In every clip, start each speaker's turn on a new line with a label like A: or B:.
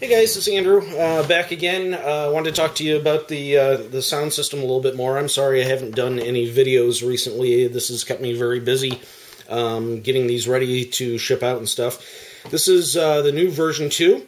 A: Hey guys, it's Andrew, back again. I wanted to talk to you about the sound system a little bit more. I'm sorry I haven't done any videos recently. This has kept me very busy getting these ready to ship out and stuff. This is the new version 2,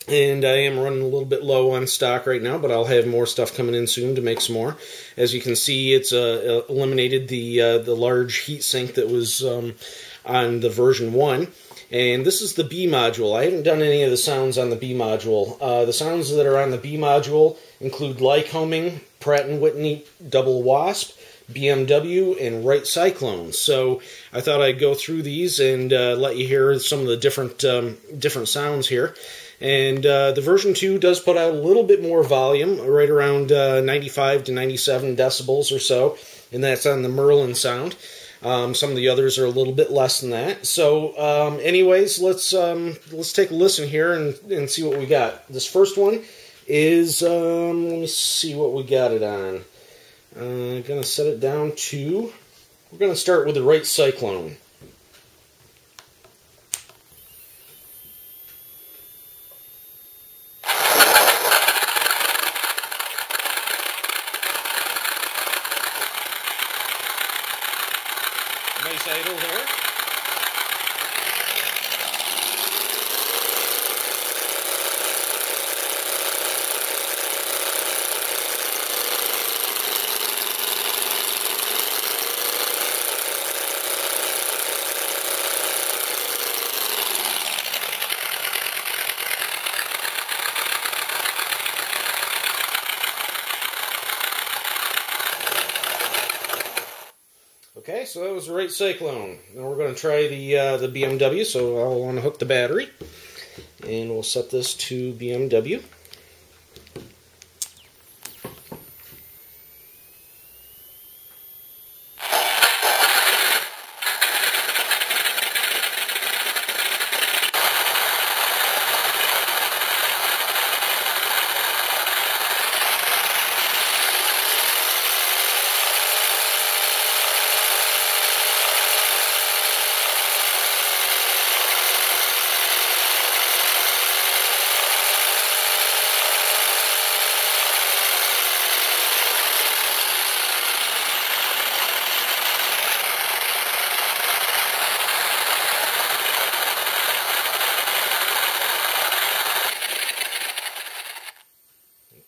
A: and I am running a little bit low on stock right now, but I'll have more stuff coming in soon to make some more. As you can see, it's eliminated the large heatsink that was on the version 1. And this is the B module. I haven't done any of the sounds on the B module. The sounds that are on the B module include Lycoming, Pratt & Whitney Double Wasp, B&W, and Wright Cyclone. So I thought I'd go through these and let you hear some of the different sounds here. And the version 2 does put out a little bit more volume, right around 95 to 97 decibels or so, and that's on the Merlin sound. Some of the others are a little bit less than that. So, anyways, let's take a listen here and see what we got. This first one is let me see what we got it on. I'm gonna set it down to. We're gonna start with the Wright Cyclone. Nice idle there. Okay, so that was the Wright Cyclone. Now we're going to try the B&W, so I'll unhook the battery, and we'll set this to B&W.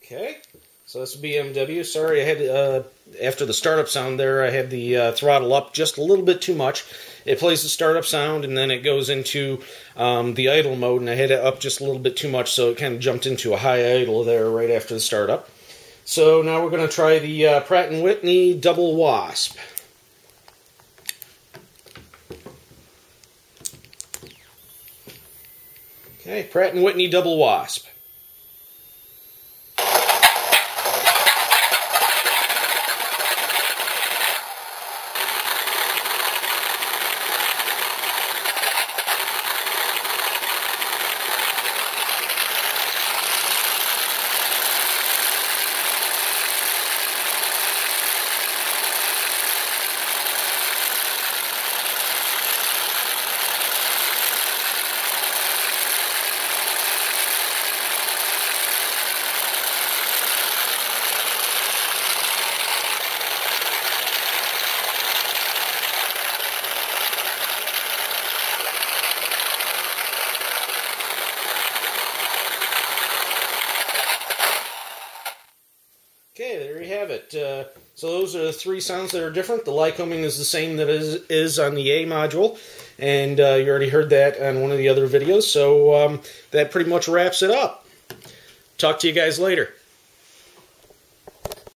A: Okay, so that's B&W. Sorry, I had after the startup sound there, I had the throttle up just a little bit too much. It plays the startup sound, and then it goes into the idle mode, and I had it up just a little bit too much, so it kind of jumped into a high idle there right after the startup. So now we're going to try the Pratt & Whitney Double Wasp. Okay, Pratt & Whitney Double Wasp. Okay, there you have it. So those are the 3 sounds that are different. The Lycoming is the same that is on the A module, and you already heard that on one of the other videos, so that pretty much wraps it up. Talk to you guys later.